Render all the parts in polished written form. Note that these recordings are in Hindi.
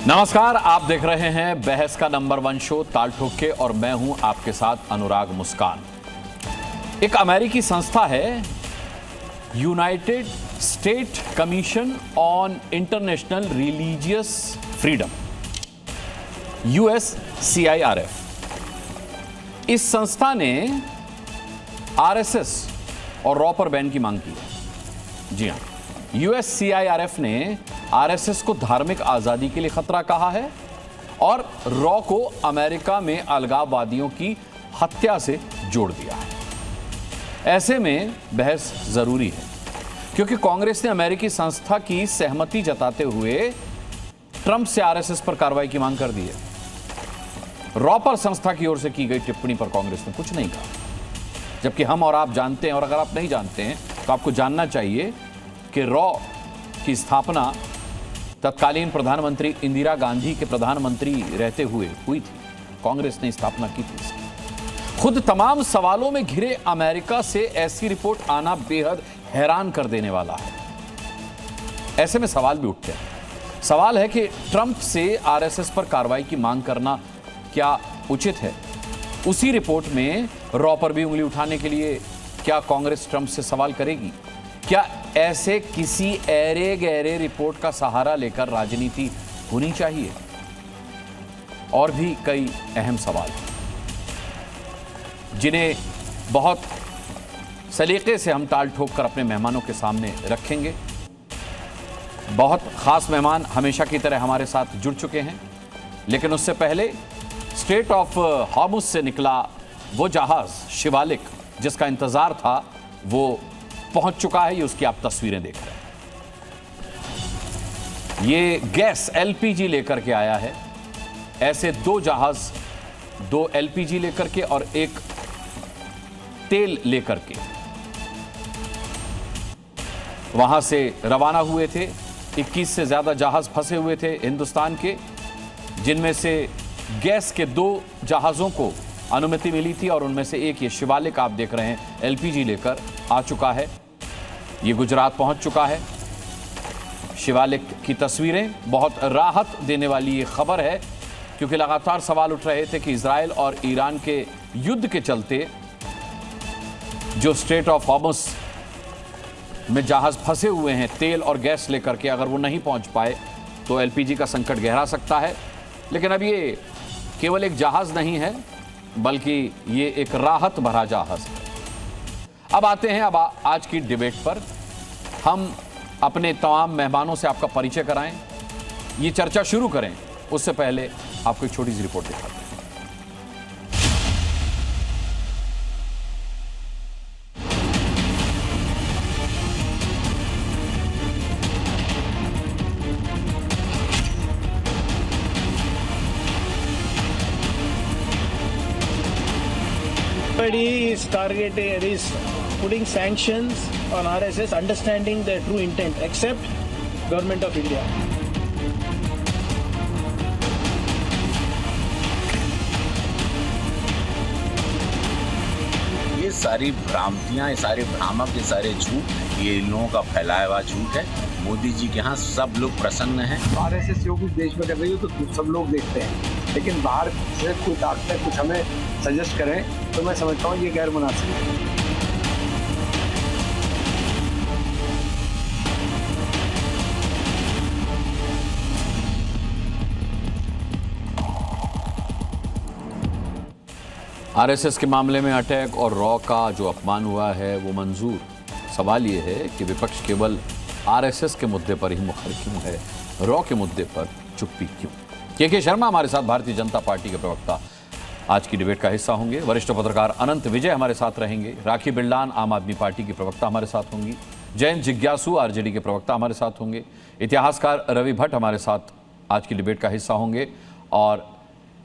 नमस्कार, आप देख रहे हैं बहस का नंबर 1 शो ताल ठोक के और मैं हूं आपके साथ अनुराग मुस्कान। एक अमेरिकी संस्था है United state commission on international religious freedom, USCIRF। इस संस्था ने RSS और रॉ पर बैन की मांग की है। जी हां, USCIRF ने RSS को धार्मिक आजादी के लिए खतरा कहा है और रॉ को अमेरिका में अलगाववादियों की हत्या से जोड़ दिया है। ऐसे में बहस जरूरी है क्योंकि कांग्रेस ने अमेरिकी संस्था की सहमति जताते हुए ट्रंप से RSS पर कार्रवाई की मांग कर दी है। रॉ पर संस्था की ओर से की गई टिप्पणी पर कांग्रेस ने कुछ नहीं कहा, जबकि हम और आप जानते हैं, और अगर आप नहीं जानते हैं तो आपको जानना चाहिए कि रॉ की स्थापना तत्कालीन प्रधानमंत्री इंदिरा गांधी के प्रधानमंत्री रहते हुए हुई थी। कांग्रेस ने स्थापना की थी इसकी। खुद तमाम सवालों में घिरे अमेरिका से ऐसी रिपोर्ट आना बेहद हैरान कर देने वाला है। ऐसे में सवाल भी उठते हैं। सवाल है कि ट्रंप से RSS पर कार्रवाई की मांग करना क्या उचित है? उसी रिपोर्ट में रॉ पर भी उंगली उठाने के लिए क्या कांग्रेस ट्रंप से सवाल करेगी? क्या ऐसे किसी ऐरे गहरे रिपोर्ट का सहारा लेकर राजनीति होनी चाहिए? और भी कई अहम सवाल हैं जिन्हें बहुत सलीके से हम टाल ठोक कर अपने मेहमानों के सामने रखेंगे। बहुत खास मेहमान हमेशा की तरह हमारे साथ जुड़ चुके हैं, लेकिन उससे पहले स्ट्रेट ऑफ हॉर्मुज से निकला वो जहाज शिवालिक जिसका इंतजार था, वो पहुंच चुका है। ये उसकी आप तस्वीरें देख रहे हैं। ये गैस LPG लेकर के आया है। ऐसे दो जहाज, 2 LPG लेकर के और एक तेल लेकर के वहां से रवाना हुए थे। 21 से ज्यादा जहाज फंसे हुए थे हिंदुस्तान के, जिनमें से गैस के 2 जहाजों को अनुमति मिली थी और उनमें से एक ये शिवालिक आप देख रहे हैं LPG लेकर आ चुका है। ये गुजरात पहुंच चुका है। शिवालिक की तस्वीरें, बहुत राहत देने वाली ये खबर है क्योंकि लगातार सवाल उठ रहे थे कि इजराइल और ईरान के युद्ध के चलते जो स्ट्रेट ऑफ हॉर्मुज में जहाज फंसे हुए हैं तेल और गैस लेकर के, अगर वो नहीं पहुंच पाए तो LPG का संकट गहरा सकता है। लेकिन अब ये केवल एक जहाज नहीं है, बल्कि ये एक राहत भरा जहाज है। अब आते हैं आज की डिबेट पर। हम अपने तमाम मेहमानों से आपका परिचय कराएं, ये चर्चा शुरू करें उससे पहले आपको एक छोटी सी रिपोर्ट दिखाते हैं। Is targeted is putting sanctions on RSS, understanding their true intent, except Government of India. ये सारी भ्रांतियां, ये सारे भ्रामक, ये सारे झूठ, ये इन लोगों का फैलाया हुआ झूठ है। मोदी जी के यहाँ सब लोग प्रसन्न हैं। RSS जो कुछ देश में कर रही हो तो सब लोग देखते हैं, लेकिन बाहर से कोई ताकत कुछ हमें सजेस्ट करें तो मैं समझता हूँ ये गैर मुनासिब है। RSS के मामले में अटैक और रॉ का जो अपमान हुआ है वो मंजूर। सवाल ये है कि विपक्ष केवल RSS के मुद्दे पर ही मुखर क्यों है, रॉ के मुद्दे पर चुप्पी क्यों? के शर्मा हमारे साथ, भारतीय जनता पार्टी के प्रवक्ता, आज की डिबेट का हिस्सा होंगे। वरिष्ठ पत्रकार अनंत विजय हमारे साथ रहेंगे। राखी बिल्लान आम आदमी पार्टी की प्रवक्ता हमारे साथ होंगी। जयंत जिज्ञासु RJD के प्रवक्ता हमारे साथ होंगे। इतिहासकार रवि भट्ट हमारे साथ आज की डिबेट का हिस्सा होंगे और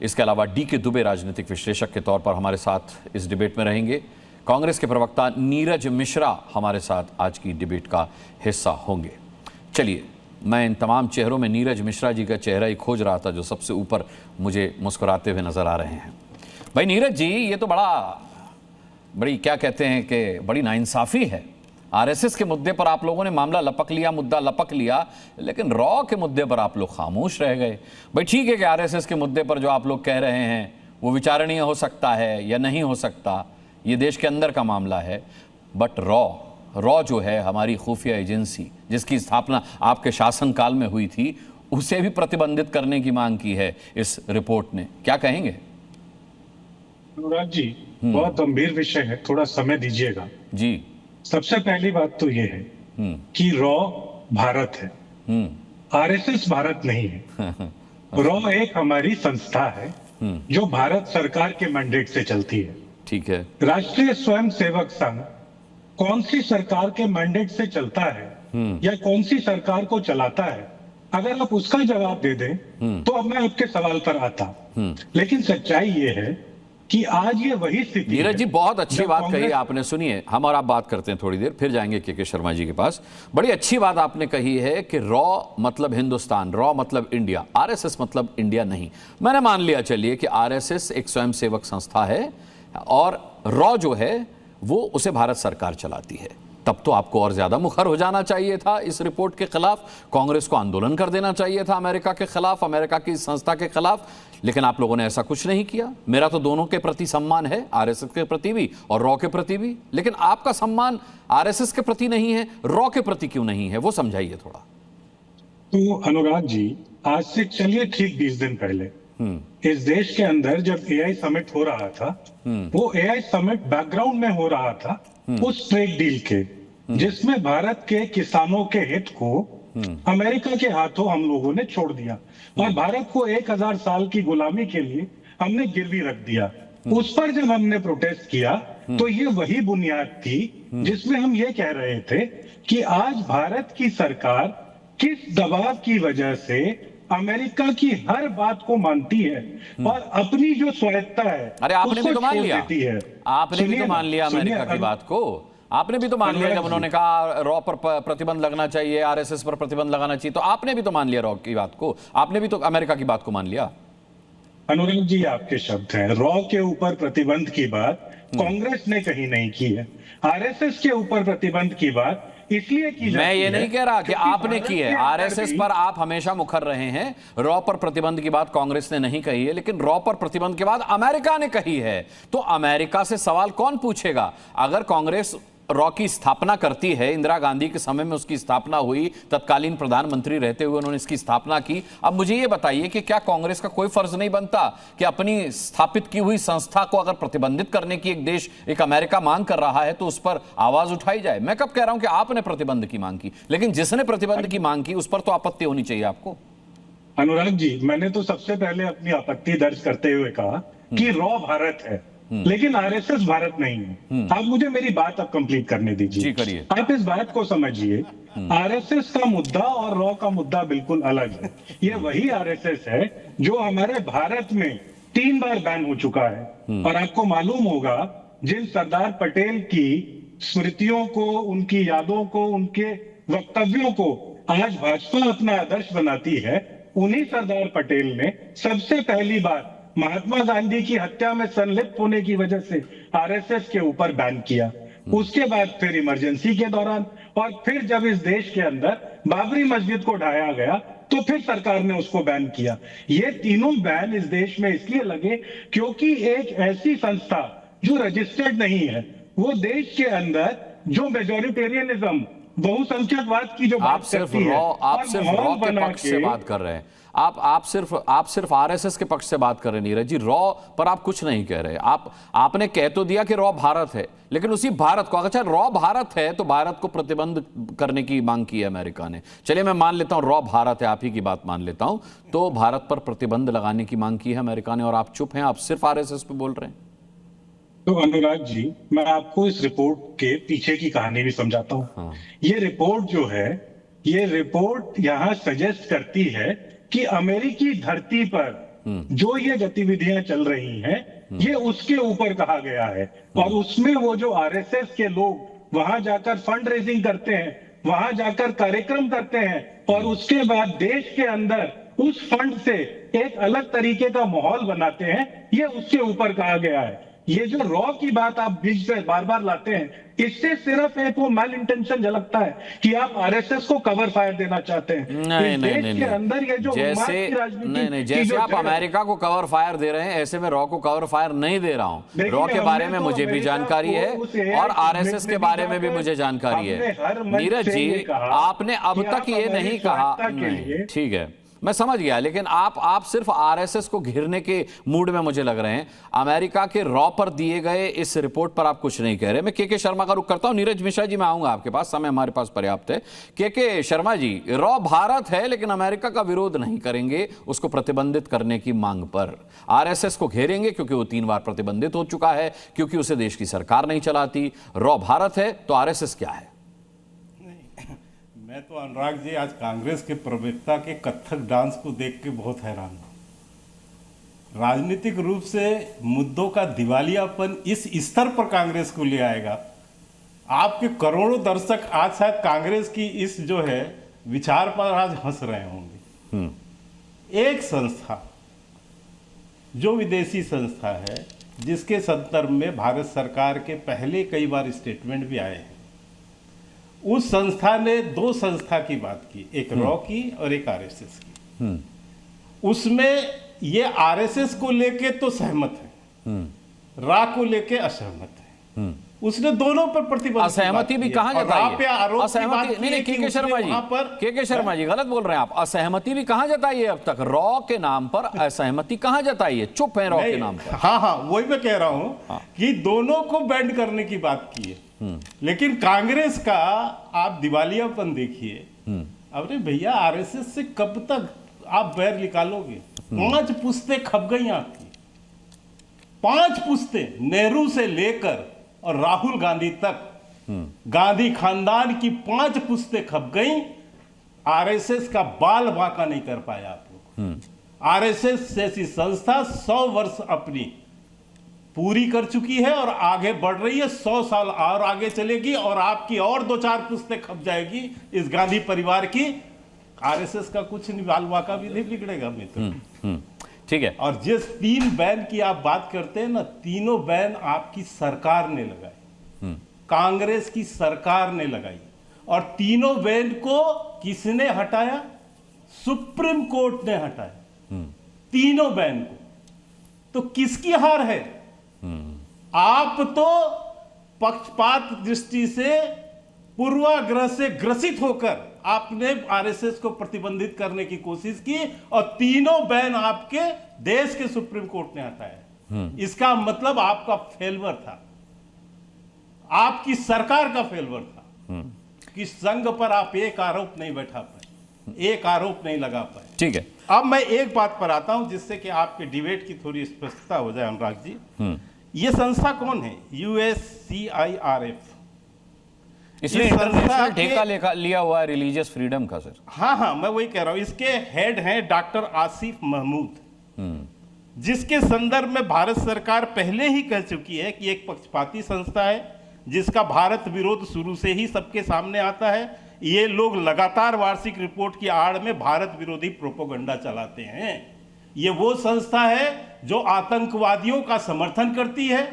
इसके अलावा DK दुबे राजनीतिक विश्लेषक के तौर पर हमारे साथ इस डिबेट में रहेंगे। कांग्रेस के प्रवक्ता नीरज मिश्रा हमारे साथ आज की डिबेट का हिस्सा होंगे। चलिए, मैं इन तमाम चेहरों में नीरज मिश्रा जी का चेहरा ही खोज रहा था जो सबसे ऊपर मुझे मुस्कुराते हुए नजर आ रहे हैं। भाई नीरज जी, ये तो बड़ी क्या कहते हैं कि बड़ी नाइंसाफ़ी है आरएसएस के मुद्दे पर आप लोगों ने मामला लपक लिया, मुद्दा लपक लिया, लेकिन रॉ के मुद्दे पर आप लोग खामोश रह गए। भाई ठीक है कि आरएसएस के मुद्दे पर जो आप लोग कह रहे हैं वो विचारणीय हो सकता है या नहीं हो सकता, ये देश के अंदर का मामला है, बट रॉ जो है हमारी खुफिया एजेंसी जिसकी स्थापना आपके शासनकाल में हुई थी, उसे भी प्रतिबंधित करने की मांग की है इस रिपोर्ट ने। क्या कहेंगे? अनुराग जी, बहुत गंभीर विषय है, थोड़ा समय दीजिएगा जी। सबसे पहली बात तो ये है कि रॉ भारत है, आरएसएस भारत नहीं है। रॉ एक हमारी संस्था है जो भारत सरकार के मैंडेट से चलती है। ठीक है। राष्ट्रीय स्वयंसेवक संघ कौन सी सरकार के मैंडेट से चलता है या कौन सी सरकार को चलाता है, अगर आप उसका जवाब दे दें तो अब मैं आपके सवाल पर आता। लेकिन सच्चाई ये है कि आज ये वही स्थिति। नीरज जी, बहुत अच्छी बात कही आपने। सुनिए, हम और आप बात करते हैं थोड़ी देर, फिर जाएंगे के शर्मा जी के पास। बड़ी अच्छी बात आपने कही है कि रॉ मतलब हिंदुस्तान, रॉ मतलब इंडिया, आरएसएस मतलब इंडिया नहीं। मैंने मान लिया चलिए कि आरएसएस एक स्वयंसेवक संस्था है और रॉ जो है वो उसे भारत सरकार चलाती है। तब तो आपको और ज्यादा मुखर हो जाना चाहिए था इस रिपोर्ट के खिलाफ, कांग्रेस को आंदोलन कर देना चाहिए था अमेरिका के खिलाफ, अमेरिका की संस्था के खिलाफ, लेकिन आप लोगों ने ऐसा कुछ नहीं किया। मेरा तो दोनों के प्रति सम्मान है, आरएसएस के प्रति भी और रॉ के प्रति भी, लेकिन आपका सम्मान आरएसएस के प्रति नहीं है, रॉ के प्रति क्यों नहीं है, वो समझाइए थोड़ा। तो अनुराग जी, आज से चलिए ठीक 20 दिन पहले इस देश के अंदर जब एआई समिट हो रहा था, वो एआई समिट बैकग्राउंड में हो रहा था उस ट्रेड डील के, जिसमें भारत के किसानों के हित को अमेरिका के हाथों हम लोगों ने छोड़ दिया और भारत को 1000 साल की गुलामी के लिए हमने गिरवी रख दिया। उस पर जब हमने प्रोटेस्ट किया तो ये वही बुनियाद थी जिसमें हम ये कह रहे थे कि आज भारत की सरकार किस दबाव की वजह से अमेरिका की हर बात को मानती है और अपनी जो स्वायत्ता है, अरे आपने भी तो मान लिया, आपने भी तो मान लिया अमेरिका की बात को, आपने भी तो मान लिया जब उन्होंने कहा रॉ पर प्रतिबंध लगना चाहिए, आरएसएस पर प्रतिबंध लगाना चाहिए, तो आपने भी तो मान लिया रॉ की बात को, आपने भी तो अमेरिका की बात को मान लिया। अनुराग जी, आपके शब्द हैं, रॉ के ऊपर प्रतिबंध की बात कांग्रेस ने कहीं नहीं की है, आरएसएस के ऊपर प्रतिबंध की बात इसलिए की मैं ये नहीं कह रहा कि आपने की है, आरएसएस पर आप हमेशा मुखर रहे हैं, रॉ पर प्रतिबंध की बात कांग्रेस ने नहीं कही है, लेकिन रॉ पर प्रतिबंध के बाद अमेरिका ने कही है, तो अमेरिका से सवाल कौन पूछेगा? अगर कांग्रेस रॉ की स्थापना करती है, इंदिरा गांधी के समय में उसकी स्थापना हुई, तत्कालीन प्रधानमंत्री रहते हुए उन्होंने इसकी स्थापना की, अब मुझे ये बताइए कि क्या कांग्रेस का कोई फर्ज नहीं बनता कि अपनी स्थापित की हुई संस्था को अगर प्रतिबंधित करने की एक देश, एक अमेरिका मांग कर रहा है तो उस पर आवाज उठाई जाए? मैं कब कह रहा हूं कि आपने प्रतिबंध की मांग की, लेकिन जिसने प्रतिबंध की मांग की उस पर तो आपत्ति होनी चाहिए आपको। अनुराग जी, मैंने तो सबसे पहले अपनी आपत्ति दर्ज करते हुए कहा कि रॉ भारत है लेकिन आरएसएस भारत नहीं है। आप मुझे मेरी बात अब कंप्लीट करने दीजिए। जी करिए। आप इस बात को समझिए, आरएसएस का मुद्दा और रॉ का मुद्दा बिल्कुल अलग है। ये वही आरएसएस है जो हमारे भारत में 3 बार बैन हो चुका है और आपको मालूम होगा जिन सरदार पटेल की स्मृतियों को, उनकी यादों को, उनके वक्तव्यों को आज भाजपा अपना आदर्श बनाती है, उन्हीं सरदार पटेल ने सबसे पहली बार महात्मा गांधी की हत्या में संलिप्त होने की वजह से आरएसएस के ऊपर बैन किया। उसके बाद फिर इमरजेंसी के दौरान और फिर जब इस देश के अंदर बाबरी मस्जिद को ढाया गया तो फिर सरकार ने उसको बैन किया। ये तीनों बैन इस देश में इसलिए लगे क्योंकि एक ऐसी संस्था जो रजिस्टर्ड नहीं है, वो देश के अंदर जो मेजोरिटेरियनिज्म, बहुसंख्यकवाद की जो बात करती है, आप सिर्फ रॉ के पक्ष से बात कर रहे हैं, आप सिर्फ आरएसएस के पक्ष से बात कर रहे हैं नीरज जी, रॉ पर आप कुछ नहीं कह रहे। आपने कह तो दिया कि रॉ भारत है, लेकिन उसी भारत को, अच्छा रॉ भारत है तो भारत को प्रतिबंध करने की मांग की है अमेरिका ने। चलिए मैं मान लेता हूं रॉ भारत है, आप ही की बात मान लेता हूं, तो भारत पर प्रतिबंध लगाने की मांग की है अमेरिका ने और आप चुप हैं, आप सिर्फ आरएसएस पे बोल रहे हैं। तो अनुराग जी, मैं आपको इस रिपोर्ट के पीछे की कहानी भी समझाता हूं। ये रिपोर्ट जो है, ये रिपोर्ट यहां सजेस्ट करती है कि अमेरिकी धरती पर जो ये गतिविधियां चल रही हैं, ये उसके ऊपर कहा गया है और उसमें वो जो आरएसएस के लोग वहां जाकर फंड रेजिंग करते हैं, वहां जाकर कार्यक्रम करते हैं और उसके बाद देश के अंदर उस फंड से एक अलग तरीके का माहौल बनाते हैं, ये उसके ऊपर कहा गया है। ये जो रॉ की बात आप बीच से बार बार लाते हैं, इससे सिर्फ एक वो मैल इंटेंशन झलकता है कि आप आरएसएस को कवर फायर देना चाहते हैं। नहीं नहीं नहीं, अंदर ये जो जैसे नहीं, जैसे आप अमेरिका को कवर फायर दे रहे हैं, ऐसे में रॉ को कवर फायर नहीं दे रहा हूं। रॉ के बारे में मुझे भी जानकारी है और आरएसएस के बारे में भी मुझे जानकारी है। नीरज जी, आपने अब तक ये नहीं कहा, ठीक है मैं समझ गया, लेकिन आप सिर्फ आरएसएस को घेरने के मूड में मुझे लग रहे हैं। अमेरिका के रॉ पर दिए गए इस रिपोर्ट पर आप कुछ नहीं कह रहे। मैं के शर्मा का रुख करता हूं। नीरज मिश्रा जी, मैं आऊंगा आपके पास, समय हमारे पास पर्याप्त है। के शर्मा जी, रॉ भारत है लेकिन अमेरिका का विरोध नहीं करेंगे उसको प्रतिबंधित करने की मांग पर। आरएसएस को घेरेंगे क्योंकि वो 3 बार प्रतिबंधित हो चुका है, क्योंकि उसे देश की सरकार नहीं चलाती। रॉ भारत है तो आरएसएस क्या है? मैं तो अनुराग जी आज कांग्रेस के प्रवक्ता के कथक डांस को देख के बहुत हैरान हूं। राजनीतिक रूप से मुद्दों का दिवालियापन इस स्तर पर कांग्रेस को ले आएगा। आपके करोड़ों दर्शक आज शायद कांग्रेस की इस जो है विचार पर आज हंस रहे होंगे। एक संस्था जो विदेशी संस्था है, जिसके संदर्भ में भारत सरकार के पहले कई बार स्टेटमेंट भी आए हैं, उस संस्था ने 2 संस्था की बात की, एक रॉ की और एक आरएसएस की। उसमें ये आरएसएस को लेके तो सहमत है, रॉ को लेके असहमत है। उसने दोनों पर प्रतिबंध, असहमति भी कहां जताई है? असहमति नहीं, के शर्मा जी गलत बोल रहे हैं आप। असहमति भी कहां जताई है अब तक? रॉ के नाम पर असहमति कहां जताई है? चुप है रॉ के नाम पर। हाँ, वही मैं कह रहा हूं कि दोनों को बैंड करने की बात की है। लेकिन कांग्रेस का आप दिवालियापन देखिए। अरे भैया, आरएसएस से कब तक आप बैर निकालोगे? 5 पुश्तें खप गई आपकी, 5 पुश्तें, नेहरू से लेकर और राहुल गांधी तक, गांधी खानदान की 5 पुश्तें खप गई। आरएसएस का बाल बांका नहीं कर पाए आप लोग। आरएसएस जैसी संस्था 100 वर्ष अपनी पूरी कर चुकी है और आगे बढ़ रही है, 100 साल और आगे चलेगी और आपकी और 2-4 पुश्तें खप जाएगी इस गांधी परिवार की। आरएसएस का कुछ नहीं, बाल बांका भी नहीं बिगड़ेगा मित्र। ठीक है। और जिस 3 बैन की आप बात करते हैं ना, तीनों बैन आपकी सरकार ने लगाई, कांग्रेस की सरकार ने लगाई। और तीनों बैन को किसने हटाया? सुप्रीम कोर्ट ने हटाया तीनों बैन को। तो किसकी हार है? आप तो पक्षपात दृष्टि से, पूर्वाग्रह से ग्रसित होकर आपने आरएसएस को प्रतिबंधित करने की कोशिश की और तीनों बैन आपके देश के सुप्रीम कोर्ट ने हटाया। इसका मतलब आपका फेल्योर था, आपकी सरकार का फेल्योर था कि संघ पर आप एक आरोप नहीं बैठा पाए, एक आरोप नहीं लगा पाए। ठीक है, अब मैं एक बात पर आता हूं जिससे कि आपके डिबेट की थोड़ी स्पष्टता हो जाए। अनुराग जी, ये संस्था कौन है? USCIRF। इसलिए इंटरनेशनल ठेका लिया हुआ है रिलीजियस फ्रीडम का सर। हाँ, मैं वही कह रहा हूं। इसके हेड हैं डॉक्टर आसिफ महमूद, जिसके संदर्भ में भारत सरकार पहले ही कह चुकी है कि एक पक्षपाती संस्था है, जिसका भारत विरोध शुरू से ही सबके सामने आता है। ये लोग लगातार वार्षिक रिपोर्ट की आड़ में भारत विरोधी प्रोपेगेंडा चलाते हैं। ये वो संस्था है जो आतंकवादियों का समर्थन करती है,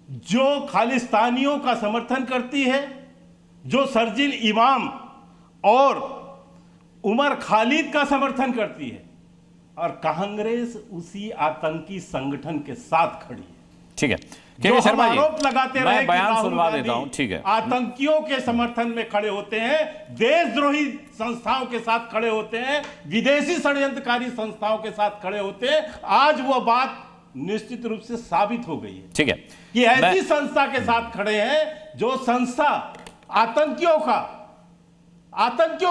जो खालिस्तानियों का समर्थन करती है, जो शर्जील इमाम और उमर खालिद का समर्थन करती है। और कांग्रेस उसी आतंकी संगठन के साथ खड़ी है। ठीक है, के शर्मा जी, आरोप लगाते रहे, मैं बयान सुनवा देता हूं। ठीक है, आतंकियों के समर्थन में खड़े होते हैं, देशद्रोही संस्थाओं के साथ खड़े होते हैं, विदेशी षड्यंत्रकारी संस्थाओं के साथ खड़े होते हैं। आज वो बात निश्चित रूप से साबित हो गई है। ठीक है, कि ऐसी संस्था के साथ खड़े हैं जो संस्था आतंकियों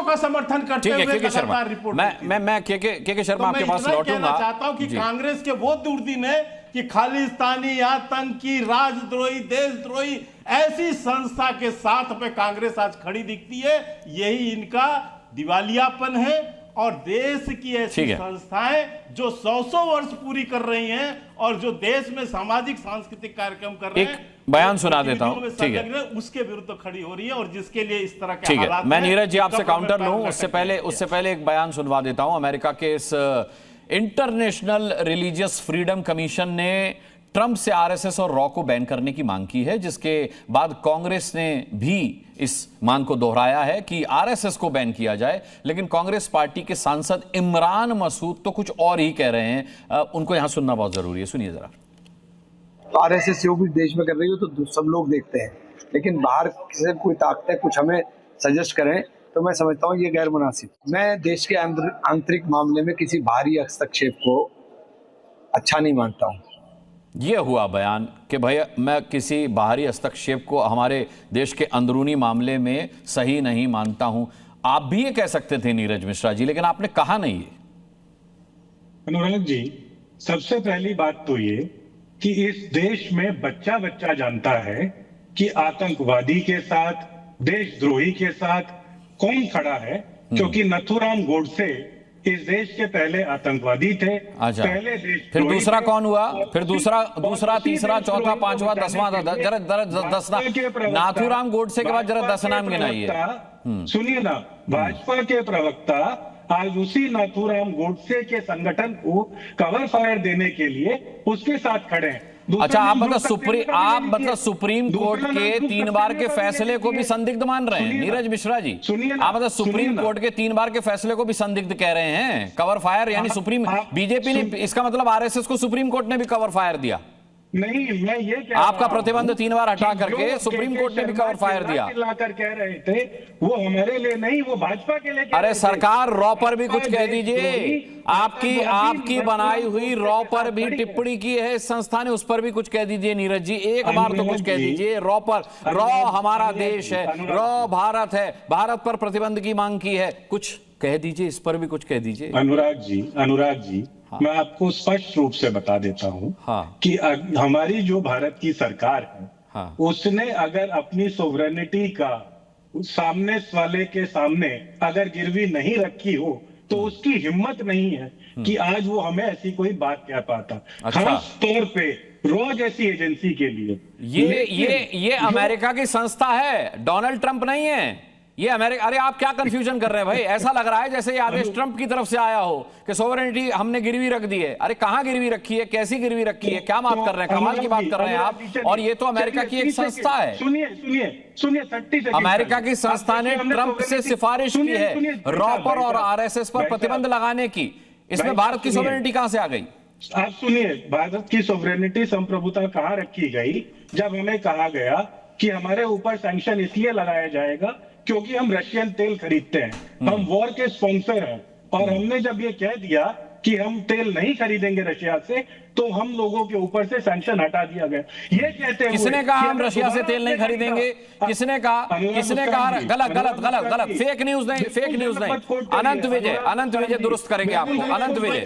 का समर्थन करते हुए लगातार रिपोर्ट। मैं के शर्मा आपके पास लौटूंगा। चाहता हूं कि कांग्रेस के वो दुर्दिन है कि खालिस्तानी, आतंकी, राजद्रोही, देशद्रोही ऐसी संस्था के साथ में कांग्रेस आज खड़ी दिखती है। यही इनका दिवालियापन है। और देश की ऐसी संस्थाएं जो 100 वर्ष पूरी कर रही हैं और जो देश में सामाजिक सांस्कृतिक कार्यक्रम कर रहे हैं, बयान सुना देता हूं। ठीक है, उसके विरुद्ध खड़ी हो रही है और जिसके लिए इस तरह के हालात। मैं नीरज जी आपसे काउंटर लूं, उससे पहले एक बयान सुनवा देता हूं। अमेरिका के इस इंटरनेशनल रिलीजियस फ्रीडम कमीशन ने ट्रंप से आरएसएस और रॉ को बैन करने की मांग की है, जिसके बाद कांग्रेस ने भी इस मांग को दोहराया है कि आरएसएस को बैन किया जाए। लेकिन कांग्रेस पार्टी के सांसद इमरान मसूद तो कुछ और ही कह रहे हैं। उनको यहां सुनना बहुत जरूरी है, सुनिए जरा। आरएसएस जो कुछ देश में कर रही हो तो सब लोग देखते हैं, लेकिन बाहर से कोई ताकतें कुछ हमें सजेस्ट करें तो मैं समझता हूँ ये गैर मुनासिब। मैं देश के आंतरिक मामले में किसी बाहरी हस्तक्षेप को अच्छा नहीं मानता हूँ। ये हुआ बयान कि भैया मैं किसी बाहरी हस्तक्षेप को हमारे देश के अंदरूनी मामले में सही नहीं मानता हूं। आप भी ये कह सकते थे नीरज मिश्रा जी, लेकिन आपने कहा नहीं है। अनुराग जी, सबसे पहली बात तो ये कि इस देश में बच्चा बच्चा जानता है कि आतंकवादी के साथ, देशद्रोही के साथ कौन खड़ा है, क्योंकि नथुराम गोडसे इस देश के पहले आतंकवादी थे। अच्छा, पहले देश फिर दूसरा कौन हुआ? फिर दूसरा, तीसरा, चौथा, पांचवा, 10वां, जरा 10 नाम। नाथुराम गोडसे के बाद जरा 10 नाम गिनाइए। सुनिए ना, भाजपा के प्रवक्ता आज उसी नाथुराम गोडसे के संगठन को कवर फायर देने के लिए उसके साथ खड़े हैं। अच्छा, आप मतलब सुप्रीम कोर्ट के 3 बार के फैसले को भी संदिग्ध मान रहे हैं नीरज मिश्रा जी? आप मतलब सुप्रीम कोर्ट के 3 बार के फैसले को भी संदिग्ध कह रहे हैं? कवर फायर यानी सुप्रीम बीजेपी ने, इसका मतलब आरएसएस को सुप्रीम कोर्ट ने भी कवर फायर दिया? नहीं, मैं ये कह आपका प्रतिबंध 3 बार हटा करके सुप्रीम कोर्ट ने भी कवर फायर दिया। लाकर कह रहे थे वो हमारे लिए नहीं, वो भाजपा के लिए। अरे सरकार, रॉ पर भी कुछ कह दीजिए। आपकी बनाई हुई रॉ पर भी टिप्पणी की है इस संस्था ने, उस पर भी कुछ कह दीजिए नीरज जी। एक बार तो कुछ कह दीजिए रॉ पर। रॉ हमारा देश है, रॉ भारत है, भारत पर प्रतिबंध की मांग की है, कुछ कह दीजिए, इस पर भी कुछ कह दीजिए। अनुराग जी, हाँ। मैं आपको स्पष्ट रूप से बता देता हूं, हाँ। कि हमारी जो भारत की सरकार है, हाँ। उसने अगर अपनी सोवरेनिटी का सामने वाले के सामने अगर गिरवी नहीं रखी हो तो उसकी हिम्मत नहीं है कि आज वो हमें ऐसी कोई बात कह पाता। अच्छा। खास तौर पे रॉ जैसी एजेंसी के लिए ये अमेरिका की संस्था है, डोनाल्ड ट्रंप नहीं है ये अमेरिका। अरे आप क्या कंफ्यूजन कर रहे हैं भाई? ऐसा लग रहा है जैसे ये आदेश ट्रंप की तरफ से आया हो कि सोवरेनिटी हमने गिरवी रख दी है। अरे कहां गिरवी रखी है, कैसी गिरवी रखी है, क्या बात कर रहे हैं? कमाल की बात कर रहे हैं आप। और ये तो अमेरिका की एक संस्था है। सुनिए, अमेरिका की संस्था ने ट्रंप से सिफारिश की है रॉ पर और आरएसएस पर प्रतिबंध लगाने की। इसमें भारत की सोवरेनिटी कहां से आ गई? आप सुनिए, भारत की सोवरेनिटी, संप्रभुता कहां रखी गई? जब हमें कहा गया कि हमारे ऊपर सैंक्शन इसलिए लगाया जाएगा क्योंकि हम रशियन तेल खरीदते हैं, हम वॉर के स्पॉन्सर हैं, और हमने जब ये कह दिया कि हम तेल नहीं खरीदेंगे रशिया से, तो हम लोगों के ऊपर से सैंक्शन हटा दिया गया। ये कहते हैं, किसने कहा हम रशिया से तेल नहीं खरीदेंगे? किसने कहा? गलत फेक न्यूज नहीं। अनंत विजय दुरुस्त करेंगे आपको। अनंत विजय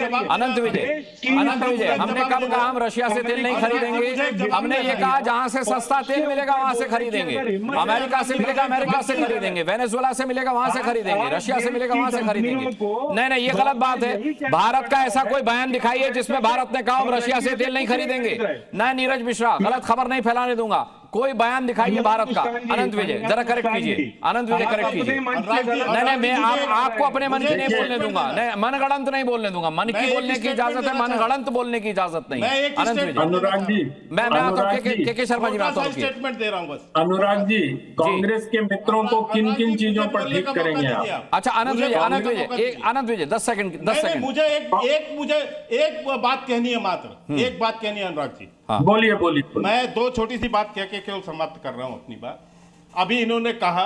हमने कब कहा हम रशिया से तेल नहीं खरीदेंगे? हमने ये कहा जहां से सस्ता तेल मिलेगा वहां से खरीदेंगे। अमेरिका से मिलेगा अमेरिका से खरीदेंगे, वेनेजुएला से मिलेगा वहां से खरीदेंगे, रशिया से मिलेगा वहां से खरीदेंगे। नहीं, ये गलत बात है। भारत का ऐसा कोई बयान दिखाइए जिसमें भारत ने कहा रशिया से तेल नहीं खरीदेंगे। नहीं नीरज मिश्रा, गलत खबर नहीं फैलाने दूंगा। कोई बयान दिखाइए भारत का। अनंत विजय जरा करेक्ट कीजिए। अनंत विजय करेक्ट कीजिए। नहीं, मैं आपको अपने मन की नहीं बोलने दूंगा। नहीं, मनगढ़ंत नहीं बोलने दूंगा। मन की बोलने की इजाजत है, मनगढ़ंत बोलने की इजाजत नहीं। अनंत विजय, अनुराग जी, मैं आता हूं के शर्मा जी, आता हूं स्टेटमेंट दे रहा हूं बस। अनुराग जी, कांग्रेस के मित्रों को किन किन चीजों पर ठीक करेंगे आप? अच्छा, अनंत विजय 10 सेकंड। मुझे एक बात कहनी है, मात्र एक बात कहनी है अनुराग जी। बोलिए। मैं 2 छोटी सी बात कह के केवल समाप्त कर रहा हूं अपनी बात। अभी इन्होंने कहा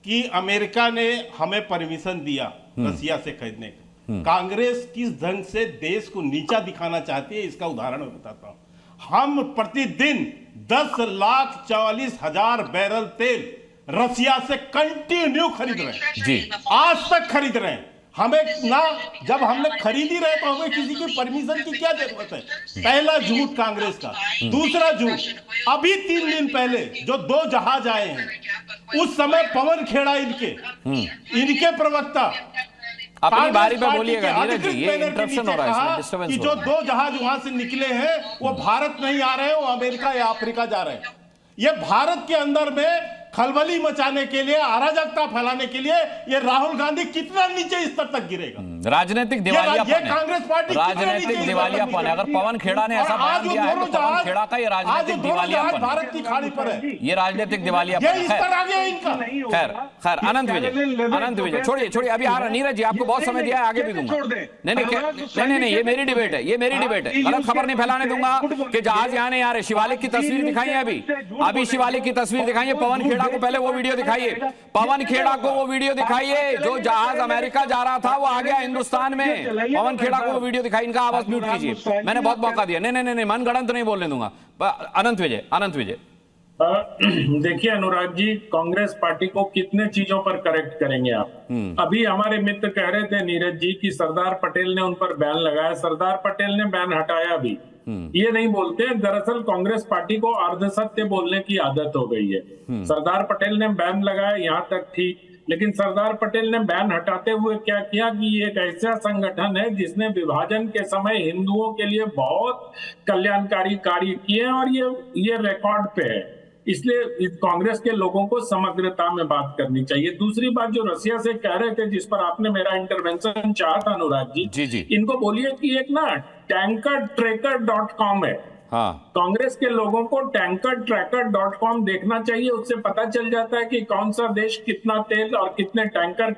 कि अमेरिका ने हमें परमिशन दिया रसिया से खरीदने का। कांग्रेस किस ढंग से देश को नीचा दिखाना चाहती है, इसका उदाहरण मैं बताता हूं। हम प्रतिदिन 10,44,000 बैरल तेल रसिया से कंटिन्यू खरीद रहे हैं जी, आज तक खरीद रहे हैं। हमें ना, जब हमने खरीद ही रहे तो हमें किसी की परमिशन की क्या जरूरत है? पहला झूठ कांग्रेस का। दूसरा झूठ, अभी 3 दिन पहले जो 2 जहाज आए हैं, उस समय पवन खेड़ा इनके प्रवक्ता अपनी बारी पे बोलिएगा नीरज जी, ये इंटरप्शन हो रहा है, इसमें डिस्टर्बेंस हो रहा है। जो 2 जहाज वहां से निकले हैं वो भारत नहीं आ रहे हैं, वो अमेरिका या अफ्रीका जा रहे हैं। ये भारत के अंदर में खलबली मचाने के लिए, अराजकता फैलाने के लिए ये राहुल गांधी कितना नीचे स्तर तक गिरेगा? राजनीतिक दिवालियापन है, कांग्रेस पार्टी राजनीतिक दिवालियापन है। अगर पवन खेड़ा ने ऐसा बयान दिया है तो पवन खेड़ा का ये राजनीतिक दिवालियापन, भारत की खाड़ी पर है, ये राजनीतिक दिवालियापन है। खैर अनंत विजय छोड़िए अभी आ रहा नीरज जी, आपको बहुत समय दिया है, आगे भी दूंगा। नहीं, ये मेरी डिबेट है, गलत खबर नहीं फैलाने दूंगा कि जहाज यहाँ नहीं आ रहे। शिवालिक की तस्वीर दिखाइए, अभी शिवालिक की तस्वीर दिखाइए। पवन खेड़ा को पहले वो वीडियो दिखाइए, जो जहाज अमेरिका जा रहा था वो आ गया हिंदुस्तान में। पवन खेड़ा को वो वीडियो दिखाई। इनका आवाज म्यूट कीजिए, मैंने बहुत मौका दिया। नहीं, मनगढ़ंत नहीं बोलने दूंगा। अनंत विजय देखिए अनुराग जी, कांग्रेस पार्टी को कितने चीजों पर करेक्ट करेंगे आप? अभी हमारे मित्र कह रहे थे नीरज जी कि सरदार पटेल ने उन पर बैन लगाया, सरदार पटेल ने बैन हटाया भी। ये नहीं बोलते, दरअसल कांग्रेस पार्टी को अर्धसत्य बोलने की आदत हो गई है। सरदार पटेल ने बैन लगाया, यहाँ तक ठीक, लेकिन सरदार पटेल ने बैन हटाते हुए क्या किया कि ये एक ऐसा संगठन है जिसने विभाजन के समय हिंदुओं के लिए बहुत कल्याणकारी कार्य किए और ये रिकॉर्ड पे है। इसलिए कांग्रेस के लोगों को समग्रता में बात करनी चाहिए। दूसरी बात जो रसिया से कह रहे थे, जिस पर आपने मेरा इंटरवेंशन चाहा था अनुराग जी, इनको बोलिए कि एक ना tankertracker.com है। हाँ। कांग्रेस के लोगों को tankertracker.com देखना चाहिए, उससे पता चल जाता है कि कौन सा देश कितना तेल और कितने टैंकर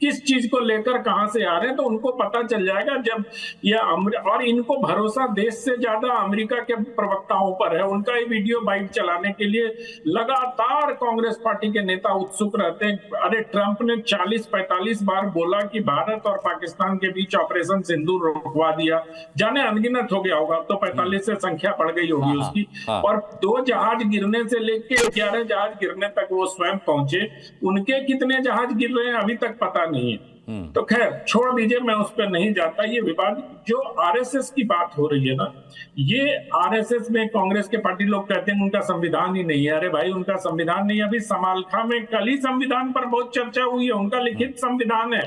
किस चीज को लेकर कहां से आ रहे हैं, तो उनको पता चल जाएगा। जब ये और इनको भरोसा देश से ज्यादा अमेरिका के प्रवक्ताओं पर है। उनका ये वीडियो बाइट चलाने के लिए लगातार कांग्रेस पार्टी के नेता उत्सुक रहते हैं। अरे ट्रंप ने 40-45 बार बोला कि भारत और पाकिस्तान के बीच ऑपरेशन सिंदूर रुकवा दिया, जाने अनगिनत हो गया होगा, अब तो 45 से संख्या बढ़ गई होगी उसकी। और 2 जहाज गिरने से लेके 11 जहाज गिरने तक वो स्वयं पहुंचे। उनके कितने जहाज गिर रहे हैं अभी तक पता नहीं है। तो खैर छोड़ दीजिए, मैं उस पर नहीं जाता। ये विवाद जो आरएसएस की बात हो रही है ना, ये आरएसएस में कांग्रेस के पार्टी लोग कहते हैं उनका संविधान ही नहीं है। अरे भाई, उनका संविधान नहीं है। अभी समालखा में कल ही संविधान पर बहुत चर्चा हुई है, उनका लिखित संविधान है।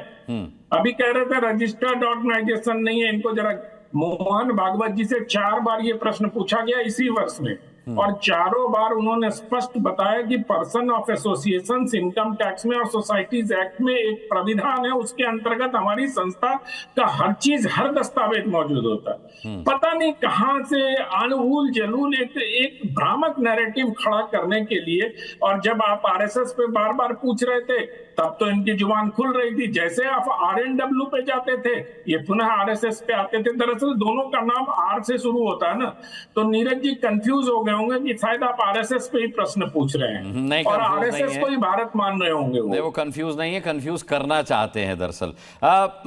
अभी कह रहे थे रजिस्टर्ड ऑर्गेनाइजेशन नहीं है। इनको जरा मोहन भागवत जी से 4 बार ये प्रश्न पूछा गया इसी वर्ष में, और चारों बार उन्होंने स्पष्ट बताया कि person of association income tax में और सोसाइटीज एक्ट में एक प्राविधान है, उसके अंतर्गत हमारी संस्था का हर चीज, हर दस्तावेज मौजूद होता है। पता नहीं कहां से अनुकूल जलूल एक भ्रामक नैरेटिव खड़ा करने के लिए। और जब आप आरएसएस पे बार बार पूछ रहे थे तब तो इनकी जुबान खुल रही थी। जैसे आप आरएनडब्ल्यू पे जाते थे ये पुनः आरएसएस पे आते थे। दरअसल दोनों का नाम आर से शुरू होता है ना, तो नीरज जी कंफ्यूज हो गए होंगे कि शायद आप आरएसएस पे ही प्रश्न पूछ रहे हैं और आरएसएस को ही भारत मान रहे होंगे। वो कंफ्यूज नहीं है, कंफ्यूज करना चाहते हैं दरअसल।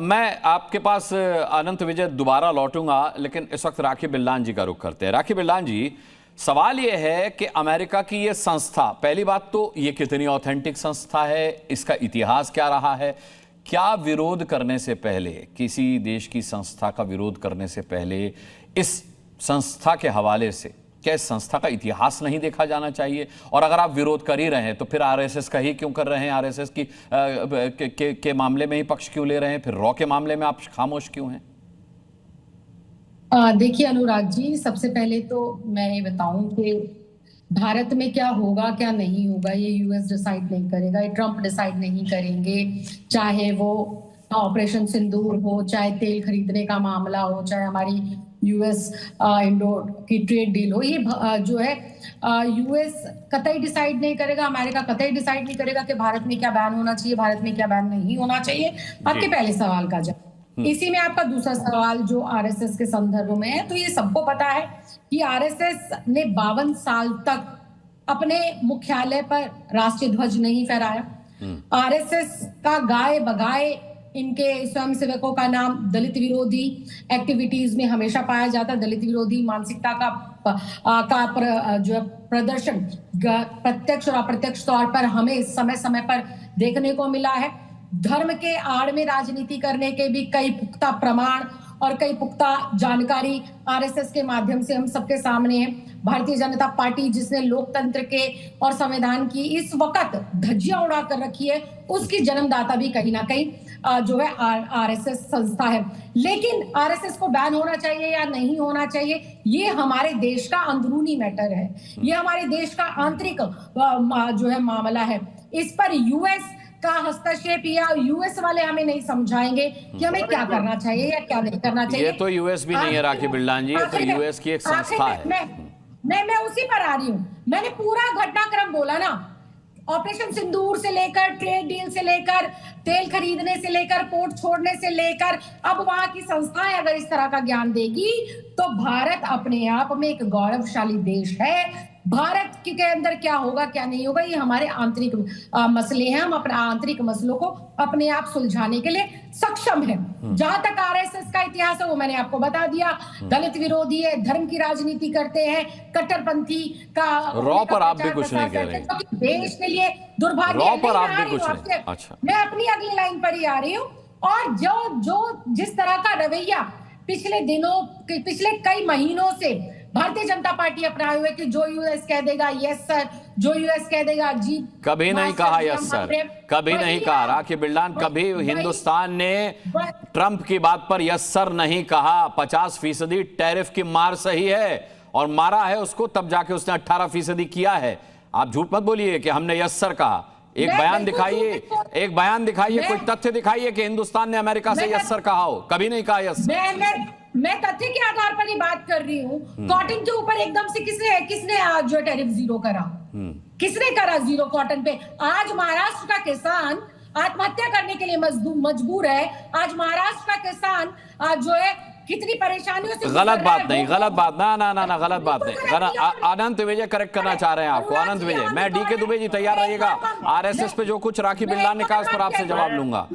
मैं आपके पास अनंत विजय दोबारा लौटूंगा, लेकिन इस वक्त राखी बिल्लान जी का रुख करते हैं। राखी बिल्लान जी, सवाल यह है कि अमेरिका की यह संस्था, पहली बात तो ये कितनी ऑथेंटिक संस्था है, इसका इतिहास क्या रहा है? क्या विरोध करने से पहले, किसी देश की संस्था का विरोध करने से पहले इस संस्था के हवाले से क्या इस संस्था का इतिहास नहीं देखा जाना चाहिए? और अगर आप विरोध कर ही रहे हैं तो फिर आरएसएस का ही क्यों कर रहे हैं? आरएसएस के मामले में ही पक्ष क्यों ले रहे हैं? फिर रॉ के मामले में आप खामोश क्यों हैं? देखिए अनुराग जी, सबसे पहले तो मैं ये बताऊं कि भारत में क्या होगा क्या नहीं होगा ये यूएस डिसाइड नहीं करेगा, ये ट्रंप डिसाइड नहीं करेंगे। चाहे वो ऑपरेशन सिंदूर हो, चाहे तेल खरीदने का मामला हो, चाहे हमारी यूएस इंडो की ट्रेड डील हो, ये जो है यूएस कतई डिसाइड नहीं करेगा, अमेरिका कतई डिसाइड नहीं करेगा कि भारत में क्या बैन होना चाहिए, भारत में क्या बैन नहीं होना चाहिए। आपके पहले सवाल का जवाब इसी में आपका दूसरा सवाल जो आरएसएस के संदर्भ में है, तो ये सबको पता है कि आरएसएस ने 52 साल तक अपने मुख्यालय पर राष्ट्रीय ध्वज नहीं फहराया। आरएसएस का गाय बगाए इनके स्वयंसेवकों का नाम दलित विरोधी एक्टिविटीज में हमेशा पाया जाता है। दलित विरोधी मानसिकता का जो प्रदर्शन प्रत्यक्ष और अप्रत्यक्ष तौर पर हमें समय समय पर देखने को मिला है। धर्म के आड़ में राजनीति करने के भी कई पुख्ता प्रमाण और कई पुख्ता जानकारी आरएसएस के माध्यम से हम सबके सामने है। भारतीय जनता पार्टी जिसने लोकतंत्र के और संविधान की इस वक्त धज्जियां उड़ा कर रखी है, उसकी जन्मदाता भी कहीं ना कहीं जो है आरएसएस संस्था है। लेकिन आरएसएस को बैन होना चाहिए या नहीं होना चाहिए, ये हमारे देश का अंदरूनी मैटर है, ये हमारे देश का आंतरिक जो है मामला है। इस पर यूएस का हस्तक्षेप या यूएस वाले हमें नहीं समझाएंगे कि हमें क्या करना चाहिए या क्या नहीं करना चाहिए। ये तो यूएस भी नहीं है राखी बिल्लान जी, ये तो यूएस की एक संस्था है। मैं उसी पर आ रही हूँ। मैंने पूरा घटनाक्रम बोला ना, ऑपरेशन सिंदूर से लेकर, ट्रेड डील से लेकर, तेल खरीदने से लेकर, पोर्ट छोड़ने से लेकर, अब वहां की संस्थाएं अगर इस तरह का ज्ञान देगी तो भारत अपने आप में एक गौरवशाली देश है। भारत के अंदर क्या होगा क्या नहीं होगा, ये हमारे आंतरिक मसले हैं। हम अपने आंतरिक मसलों को अपने आप सुलझाने के लिए सक्षम हैं। जहां तक आरएसएस का इतिहास है वो मैंने आपको बता दिया, दलित विरोधी है, धर्म की राजनीति करते हैं, कट्टरपंथी का रॉ पर आप भी कुछ नहीं कह रहे, देश के लिए दुर्भाग्य। रॉ पर आप भी कुछ नहीं। अच्छा, मैं अपनी अगली लाइन पर ही आ रही हूँ। और जो जिस तरह का रवैया पिछले कई महीनों से भारतीय जनता पार्टी अपनाए हुए कि जो यूएस कह देगा यस सर, जो यूएस कह देगा जी, कभी नहीं कहा यस सर, कभी नहीं कहा राखी बिल्लान। कभी हिंदुस्तान ने ट्रंप की बात पर यस सर नहीं कहा। 50% टैरिफ की मार सही है और मारा है उसको, तब जाके उसने 18% किया है। आप झूठ मत बोलिए कि हमने यस सर कहा। एक बयान दिखाइए, कोई तथ्य दिखाइए कि हिंदुस्तान ने अमेरिका से यस सर कहा हो। कभी नहीं कहा यस। मैं तथ्य के आधार पर ही बात कर रही हूँ। कॉटन के ऊपर एकदम से किसने आज जो टैरिफ जीरो करा? किसने करा जीरो कॉटन पे? आज महाराष्ट्र का किसान आत्महत्या करने के लिए मजबूर है। आज महाराष्ट्र का किसान जो है कितनी परेशानियों से गलत बात नहीं, गलत बात ना गलत बात नहीं। अनंत विजय करेक्ट करना चाह रहे हैं आपको। अनंत विजय, मैं डीके दुबे जी तैयार रहिएगा। आरएसएस पे जो कुछ राखी बिल्लान ने कहा उस पर आपसे जवाब लूंगा।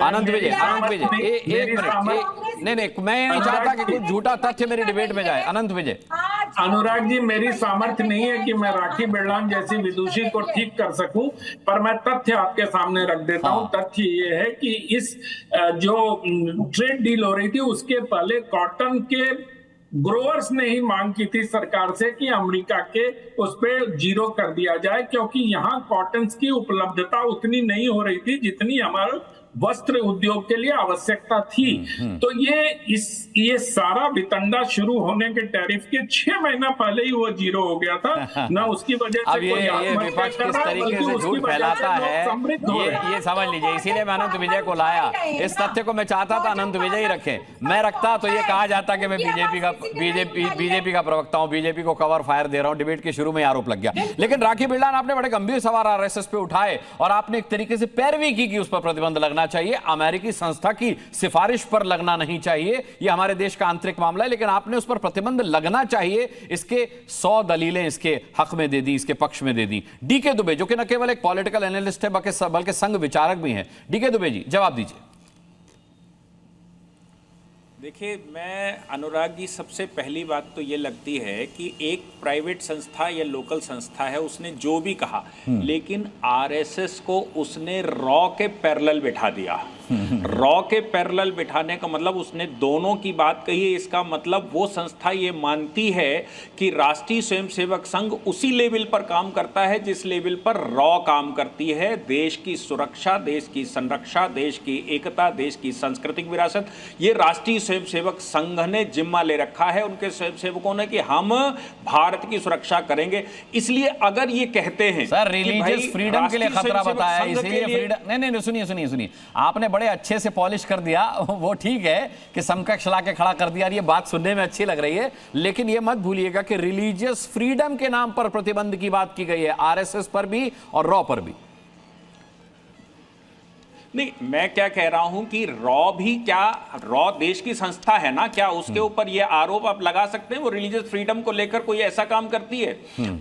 अनंत विजय एक मिनट, नहीं मैं ये नहीं चाहता कि कुछ झूठा तथ्य मेरी डिबेट में जाए। अनंत विजय। अनुराग जी, मेरी सामर्थ्य नहीं है कि मैं राखी बिल्लान जैसी विदुषी को ठीक कर सकूं, पर मैं तथ्य आपके सामने रख देता हूं। तथ्य ये है कि इस जो ट्रेड डील हो रही थी उसके पहले कॉटन के ग्रोवर्स ने ही मांग की थी सरकार से कि अमेरिका के उस पे जीरो कर दिया जाए, क्योंकि यहाँ कॉटन की उपलब्धता उतनी नहीं हो रही थी जितनी हमारे वस्त्र उद्योग के लिए आवश्यकता थी। तो ये सारा वितंडा शुरू होने के टैरिफ के 6 महीना पहले ही वो जीरो हो गया था ना। उसकी वजह से अब ये विपक्ष किस तरीके से झूठ फैलाता है ये समझ लीजिए। इसीलिए मैं अनंत विजय को लाया। इस तथ्य को मैं चाहता था अनंत विजय ही रखे। मैं रखता तो ये कहा जाता कि मैं बीजेपी का प्रवक्ता हूं, बीजेपी को कवर फायर दे रहा हूं। डिबेट के शुरू में आरोप लग गया। लेकिन राखी बिल्लान, आपने बड़े गंभीर सवाल आरएसएस पे उठाए और आपने एक तरीके से पैरवी की कि उस पर प्रतिबंध लगना चाहिए, अमेरिकी संस्था की सिफारिश पर लगना नहीं चाहिए। यह हमारे देश का आंतरिक मामला है, लेकिन आपने उस पर प्रतिबंध लगना चाहिए। इसके 100 दलीलें इसके हक में दे दी, इसके पक्ष में दे दी। डीके दुबे, जो कि न केवल एक पॉलिटिकल एनालिस्ट है बल्कि संघ विचारक भी हैं। डीके दुबे जी, जवाब दीजिए। देखिए, मैं अनुराग जी, सबसे पहली बात तो ये लगती है कि एक प्राइवेट संस्था या लोकल संस्था है, उसने जो भी कहा, लेकिन आरएसएस को उसने रॉ के पैरेलल बिठा दिया। रॉ के पैरेलल बिठाने का मतलब उसने दोनों की बात कही है। इसका मतलब वो संस्था ये मानती है कि राष्ट्रीय स्वयंसेवक संघ उसी लेवल पर काम करता है जिस लेवल पर रॉ काम करती है। देश की सुरक्षा, देश की संरक्षा, देश की एकता, देश की सांस्कृतिक विरासत, ये राष्ट्रीय स्वयंसेवक संघ ने जिम्मा ले रखा है उनके स्वयंसेवकों ने कि हम भारत की सुरक्षा करेंगे। इसलिए अगर ये कहते हैं सर रिलीजियस फ्रीडम के लिए खतरा बताया, इसीलिए फ्रीडम नहीं सुनिए आपने बड़े अच्छे से पॉलिश कर दिया। वो ठीक है कि समकक्ष ला के खड़ा कर दिया, ये बात सुनने में अच्छी लग रही है, लेकिन ये मत भूलिएगा कि रिलीजियस फ्रीडम के नाम पर प्रतिबंध की बात की गई है, आरएसएस पर भी और रॉ पर भी। नहीं, मैं क्या कह रहा हूं कि रॉ भी, क्या रॉ देश की संस्था है ना, क्या उसके ऊपर ये आरोप आप लगा सकते हैं वो रिलीजियस फ्रीडम को लेकर कोई ऐसा काम करती है?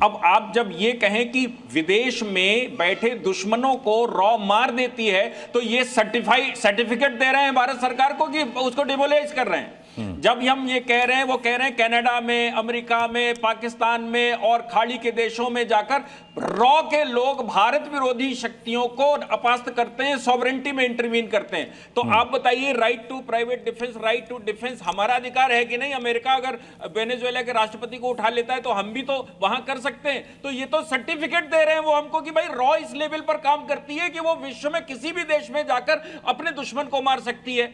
अब आप जब ये कहें कि विदेश में बैठे दुश्मनों को रॉ मार देती है, तो ये सर्टिफिकेट दे रहे हैं भारत सरकार को कि उसको डिमोलाइज कर रहे हैं। जब हम ये कह रहे हैं, वो कह रहे हैं कनाडा में, अमेरिका में, पाकिस्तान में और खाड़ी के देशों में जाकर रॉ के लोग भारत विरोधी शक्तियों को अपस्त करते हैं, सॉवरेंटी में इंटरवीन करते हैं। तो आप बताइए, right to private defence, right to defence हमारा अधिकार है कि नहीं? अमेरिका अगर वेनेजुएला के राष्ट्रपति को उठा लेता है तो हम भी तो वहां कर सकते हैं। तो ये तो सर्टिफिकेट दे रहे हैं वो हमको कि भाई रॉ इस लेवल पर काम करती है कि वो विश्व में किसी भी देश में जाकर अपने दुश्मन को मार सकती है।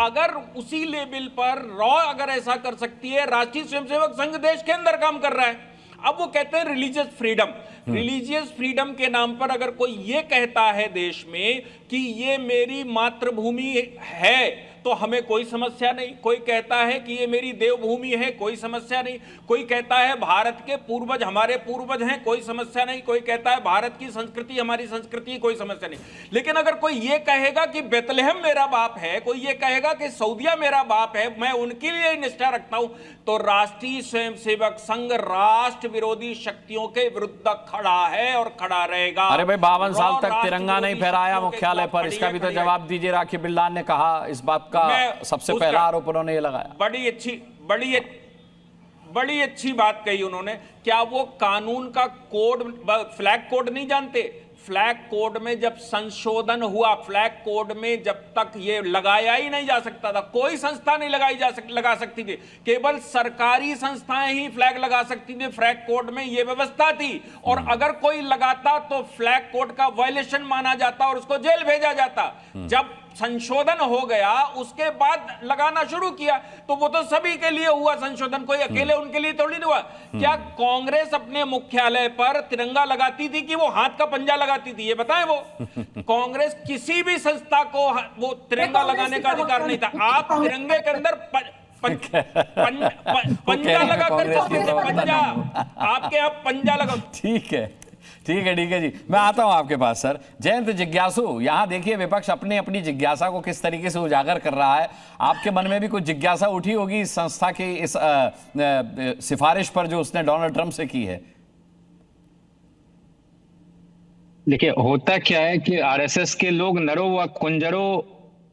अगर उसी लेवल पर रॉ अगर ऐसा कर सकती है, राष्ट्रीय स्वयंसेवक संघ देश के अंदर काम कर रहा है। अब वो कहते हैं रिलीजियस फ्रीडम। रिलीजियस फ्रीडम के नाम पर अगर कोई ये कहता है देश में कि ये मेरी मातृभूमि है तो हमें कोई समस्या नहीं। कोई कहता है कि ये मेरी देवभूमि है, कोई समस्या नहीं। कोई कहता है भारत के पूर्वज हमारे पूर्वज हैं, कोई समस्या नहीं। कोई कहता है भारत की संस्कृति हमारी संस्कृति, कोई समस्या नहीं। लेकिन अगर कोई ये कहेगा कि बेतलहम मेरा बाप है, कोई ये कहेगा कि सऊदिया मेरा बाप है, मैं उनके लिए निष्ठा रखता हूं, तो राष्ट्रीय स्वयंसेवक संघ राष्ट्र विरोधी शक्तियों के विरुद्ध खड़ा है और खड़ा रहेगा। अरे भाई 52 साल तक तिरंगा नहीं फहराया मुख्यालय पर, इसका भी तो जवाब दीजिए। राखी बिल्लान ने कहा, इस बात का सबसे पहला आरोप उन्होंने ये लगाया। बड़ी अच्छी बात कही उन्होंने। क्या वो कानून का कोड, फ्लैग कोड नहीं जानते? फ्लैग कोड में जब संशोधन हुआ, फ्लैग कोड में जब तक ये लगाया ही नहीं जा सकता था, कोई संस्था नहीं लगा सकती थी, केवल सरकारी संस्थाएं ही फ्लैग लगा सकती थी। फ्लैग कोड में ये व्यवस्था थी, और अगर कोई लगाता तो फ्लैग कोड का वायलेशन माना जाता और उसको जेल भेजा जाता। जब संशोधन हो गया उसके बाद लगाना शुरू किया, तो वो तो सभी के लिए हुआ संशोधन, कोई अकेले उनके लिए थोड़ी नहीं हुआ। क्या कांग्रेस अपने मुख्यालय पर तिरंगा लगाती थी कि वो हाथ का पंजा लगाती थी? ये बताएं। वो कांग्रेस किसी भी संस्था को वो तिरंगा लगाने का अधिकार नहीं था। आप तिरंगे के अंदर पंजा लगा कर सकते थे, पंजा। आपके यहाँ पंजा लगा। ठीक है जी, मैं आता हूं आपके पास सर। जयंत जिज्ञासु, यहां देखिए विपक्ष अपनी अपनी जिज्ञासा को किस तरीके से उजागर कर रहा है। आपके मन में भी कुछ जिज्ञासा उठी होगी इस संस्था की इस सिफारिश पर जो उसने डोनाल्ड ट्रंप से की है। देखिए, होता क्या है कि आरएसएस के लोग नरों व कुंजरों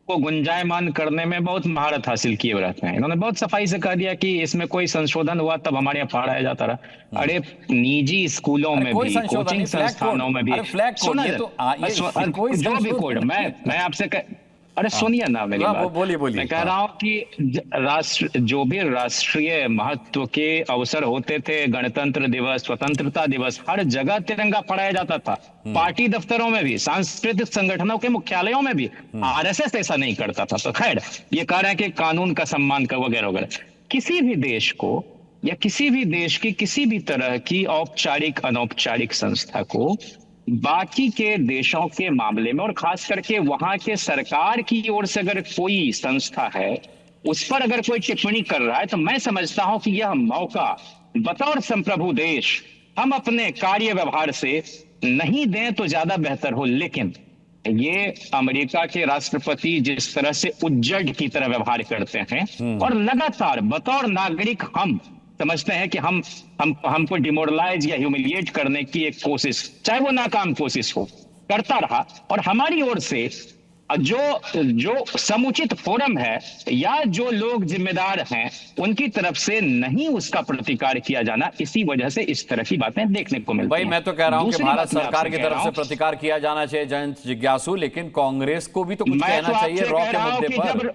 को गुंजायमान करने में बहुत महारत हासिल किए रहते हैं। इन्होंने बहुत सफाई से कह दिया कि इसमें कोई संशोधन हुआ तब हमारे यहाँ पढ़ाया जाता रहा। अरे निजी स्कूलों में भी, कोचिंग संस्थानों में भी, जो भी कोड, मैं आपसे अरे सुनिए ना मेरी बात। बोलिए। मैं कह रहा हूं कि जो भी राष्ट्रीय महत्व के अवसर होते थे, गणतंत्र दिवस, स्वतंत्रता दिवस, हर जगह तिरंगा फहराया जाता था। पार्टी दफ्तरों में भी, सांस्कृतिक संगठनों के मुख्यालयों में भी। आरएसएस ऐसा नहीं करता था। तो खैर, ये कह रहे हैं कि कानून का सम्मान कर वगैरह वगैरह। किसी भी देश को या किसी भी देश की किसी भी तरह की औपचारिक अनौपचारिक संस्था को बाकी के देशों के मामले में, और खास करके वहां के सरकार की ओर से अगर कोई संस्था है उस पर अगर कोई टिप्पणी कर रहा है, तो मैं समझता हूं कि यह मौका बतौर संप्रभु देश हम अपने कार्य व्यवहार से नहीं दें तो ज्यादा बेहतर हो। लेकिन ये अमेरिका के राष्ट्रपति जिस तरह से उज्जड की तरह व्यवहार करते हैं, और लगातार बतौर नागरिक हम समझते हैं कि हमको डिमोरलाइज या ह्यूमिलिएट करने की एक कोशिश, चाहे वो नाकाम कोशिश हो, करता रहा। और हमारी ओर से जो समुचित फोरम है या जो लोग जिम्मेदार हैं उनकी तरफ से नहीं उसका प्रतिकार किया जाना, इसी वजह से इस तरह की बातें देखने को मिलती हैं। भाई मैं तो कह रहा हूं कि भारत सरकार की तरफ से प्रतिकार किया जाना चाहिए जयंत जिज्ञासु, लेकिन कांग्रेस को भी तो कुछ कहना चाहिए रॉ के मुद्दे पर।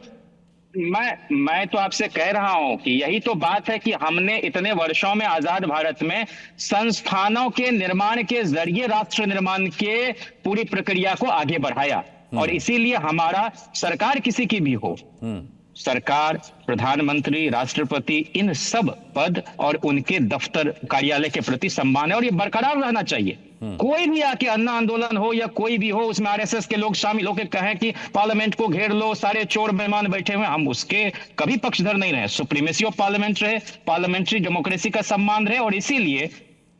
मैं तो आपसे कह रहा हूं कि यही तो बात है कि हमने इतने वर्षों में आजाद भारत में संस्थानों के निर्माण के जरिए राष्ट्र निर्माण के पूरी प्रक्रिया को आगे बढ़ाया। और इसीलिए हमारा, सरकार किसी की भी हो, सरकार, प्रधानमंत्री, राष्ट्रपति, इन सब पद और उनके दफ्तर कार्यालय के प्रति सम्मान है और ये बरकरार रहना चाहिए। कोई भी आके अन्ना आंदोलन हो या कोई भी हो, उसमें आरएसएस के लोग शामिल होकर कहें कि पार्लियामेंट को घेर लो, सारे चोर बेईमान बैठे हुए, हम उसके कभी पक्षधर नहीं रहे। सुप्रीमेसी ऑफ पार्लियामेंट रहे, पार्लियामेंट्री डेमोक्रेसी का सम्मान रहे। और इसीलिए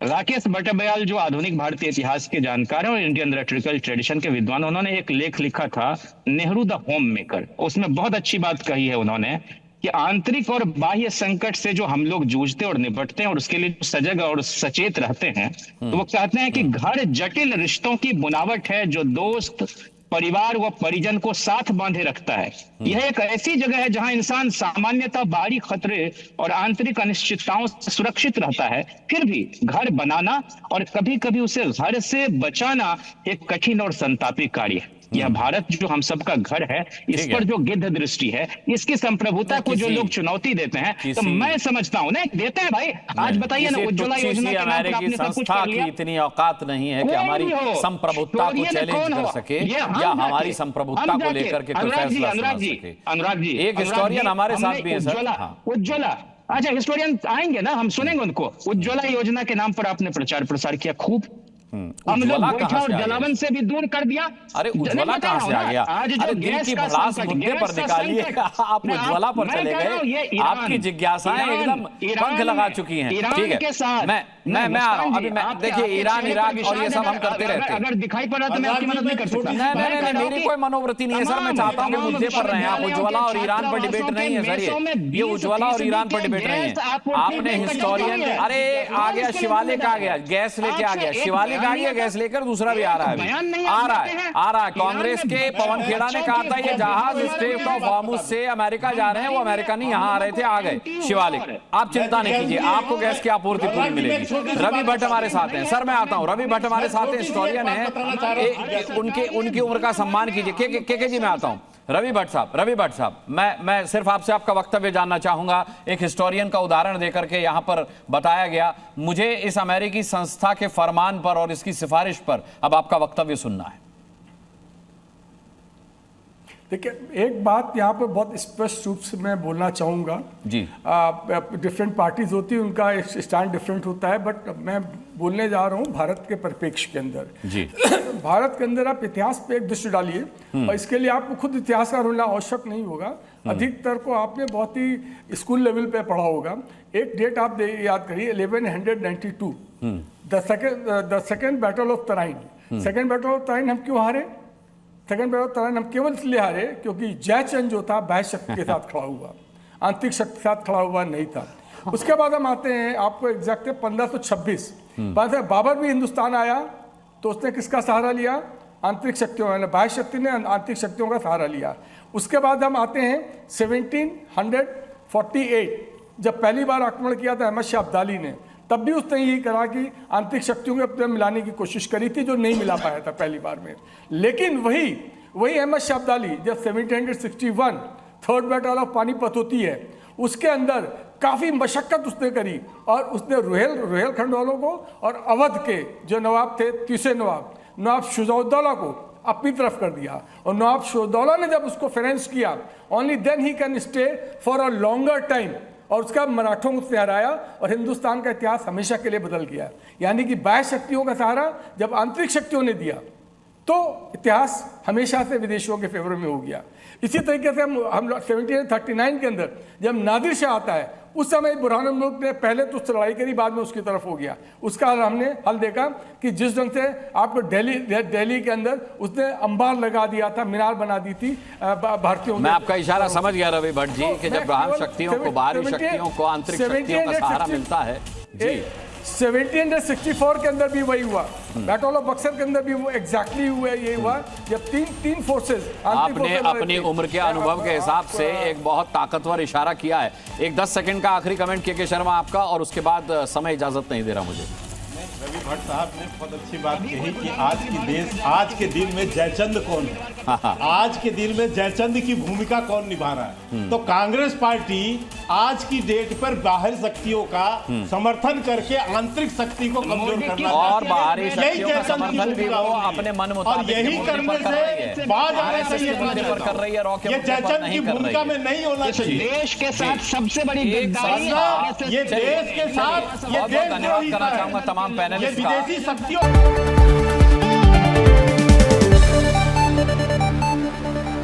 राकेश बटबयाल जो आधुनिक भारतीय इतिहास के जानकार हैं और इंडियन लिटरेचर ट्रेडिशन के विद्वान, उन्होंने एक लेख लिखा था नेहरू द होम मेकर। उसमें बहुत अच्छी बात कही है उन्होंने कि आंतरिक और बाह्य संकट से जो हम लोग जूझते और निपटते हैं और उसके लिए सजग और सचेत रहते हैं, तो वो कहते हैं कि घर जटिल रिश्तों की बुनावट है जो दोस्त परिवार व परिजन को साथ बांधे रखता है। यह एक ऐसी जगह है जहां इंसान सामान्यतः बाहरी खतरे और आंतरिक अनिश्चितताओं से सुरक्षित रहता है, फिर भी घर बनाना और कभी कभी उसे घर से बचाना एक कठिन और संतापी कार्य है। यह भारत जो हम सबका घर है, इस पर जो गिद्ध दृष्टि है, इसकी संप्रभुता को जो लोग चुनौती देते हैं, तो मैं समझता हूं नहीं देते हैं भाई। आज बताइए ना, उज्ज्वला योजना के नाम पर आपने सब कुछ कर लिया। इतनी औकात नहीं है कि हमारी संप्रभुता को चैलेंज कर सके या हमारी संप्रभुता को लेकर के कोई फैसला सुना सके। अनुराग जी, एक हिस्टोरियन हमारे साथ भी है सर। उज्ज्वला, अच्छा हिस्टोरियन आएंगे ना, हम सुनेंगे उनको। उज्ज्वला योजना के नाम पर आपने प्रचार प्रसार किया खूब, हम लोग गोईठा और जलावन से भी दूर कर दिया। अरे उज्ज्वला कहां से आ गया? आज जो गैस की का भड़ास मुद्दे पर निकालिए, आप उज्ज्वला पर चले गए। आपकी जिज्ञासाएं एकदम पंख लगा चुकी हैं। ठीक है, मैं आ रहा हूं अभी। मैं देखिए, ईरान, इराक और ये सब हम करते रहते हैं। अगर दिखाई पड़ रहा तो मैं आपकी मदद नहीं कर सकता। नहीं, मेरी कोई मनोवृत्ति नहीं है सर। मैं चाहता हूं कि मुद्दे पर रहें आप। उज्ज्वला और ईरान पर डिबेट नहीं है सर। ये उज्ज्वला और ईरान पर डिबेट नहीं है। आपने हिस्टोरियन, अरे आ गया शिवालिक, आ गया गैस लेके आ गया, शिवालिक आ गया गैस लेकर, दूसरा भी आ रहा है, आ रहा है। कांग्रेस के पवन खेड़ा ने कहा था ये जहाज स्ट्रेट ऑफ हॉर्मुज से अमेरिका जा रहे हैं, वो अमेरिका नहीं, यहां आ रहे थे, आ गए शिवालिक। आप चिंता नहीं कीजिए, आपको गैस की आपूर्ति पूरी मिलेगी। रवि भट्ट हमारे साथ हैं सर। मैं आता हूं, रवि भट्ट हमारे साथ हैं, हिस्टोरियन है। उनकी उम्र का सम्मान कीजिए। के जी मैं आता हूं। रवि भट्ट साहब, मैं सिर्फ आपसे आपका वक्तव्य जानना चाहूंगा। एक हिस्टोरियन का उदाहरण देकर के यहां पर बताया गया, मुझे इस अमेरिकी संस्था के फरमान पर और इसकी सिफारिश पर अब आपका वक्तव्य सुनना है। देखिए, एक बात यहाँ पर बहुत स्पष्ट रूप से मैं बोलना चाहूँगा जी। डिफरेंट पार्टीज होती है, उनका एक स्टैंड डिफरेंट होता है, बट मैं बोलने जा रहा हूँ भारत के परिप्रेक्ष्य के अंदर जी। भारत के अंदर आप इतिहास पे एक दृष्टि डालिए, और इसके लिए आपको खुद इतिहासकार होना आवश्यक नहीं होगा। अधिकतर को आपने बहुत ही स्कूल लेवल पे पढ़ा होगा। एक डेट आप याद करिए, 1192, the second battle of Tarain. Second battle of Tarain हम क्यों हारे? सेकेंड बैटल ऑफ तराइन हम केवल इसलिए हारे क्योंकि जयचंद जो था बाह्य शक्ति के साथ खड़ा हुआ, आंतरिक शक्ति के साथ खड़ा हुआ नहीं था। उसके बाद हम आते हैं, आपको एग्जैक्ट 1526 बाबर भी हिंदुस्तान आया, तो उसने किसका सहारा लिया? आंतरिक शक्तियों, बाह्य शक्ति ने आंतरिक शक्तियों का सहारा लिया। उसके बाद हम आते हैं 1748, जब पहली बार आक्रमण किया था अहमद शाह अब्दाली ने, तब भी उसने यही कहा कि आंतरिक शक्तियों को अपने मिलाने की कोशिश करी थी, जो नहीं मिला पाया था पहली बार में। लेकिन वही अहमद शाह अब्दाली जब 1761 थर्ड बैटल ऑफ पानीपत होती है, उसके अंदर काफ़ी मशक्कत उसने करी, और उसने रुहेलखंड वालों को और अवध के जो नवाब थे, तीसरे नवाब शुजाउद्दौला को अपनी तरफ कर दिया। और नवाब शुजाउद्दौला ने जब उसको फाइनेंस किया, ओनली देन ही can stay for a longer time, और उसका मराठों को उसने हराया, और हिंदुस्तान का इतिहास हमेशा के लिए बदल गया। यानी कि बाह्य शक्तियों का सहारा जब आंतरिक शक्तियों ने दिया, तो इतिहास हमेशा से विदेशियों के फेवर में हो गया। इसी तरीके से हम 1739 के अंदर जब नादिर शाह आता है, उस समय बुरहान मुल्क ने पहले तो उससे लड़ाई करी, बाद में उसकी तरफ हो गया। उसका हमने हल देखा कि जिस ढंग से आपको दिल्ली के अंदर उसने अंबार लगा दिया था, मीनार बना दी थी भारतीयों। मैं आपका इशारा समझ गया रवि भट्ट जी, कि जब बाहरी शक्तियों को, बाहरी शक्तियों को आंतरिक शक्तियों का सहारा मिलता है जी। 1764 के अंदर भी वही हुआ, बैटल ऑफ बक्सर के अंदर भी वो एग्जैक्टली ये हुआ, जब तीन फोर्सेस। आपने अपनी उम्र के अनुभव के हिसाब से एक बहुत ताकतवर इशारा किया है। एक 10 सेकंड का आखिरी कमेंट के शर्मा आपका, और उसके बाद समय इजाजत नहीं दे रहा मुझे। रवि भट्ट साहब ने बहुत अच्छी बात कही कि आज के दिन में जयचंद कौन है, आज के दिन में जयचंद की भूमिका कौन निभा रहा है। तो कांग्रेस पार्टी आज की डेट पर बाहरी शक्तियों का समर्थन करके आंतरिक शक्ति को कमजोर करना, और बाहरी शक्तियों का समर्थन भी वो अपने मन मुताबिक, और यही करने से बाज आने से ये कर रही है, ये जयचंद की भूमिका में नहीं होना चाहिए। देश के साथ सबसे बड़ी ये देश के साथ, ये देश धन्यवाद करना चाहूंगा तमाम पैनलिस्ट का। विदेशी शक्तियों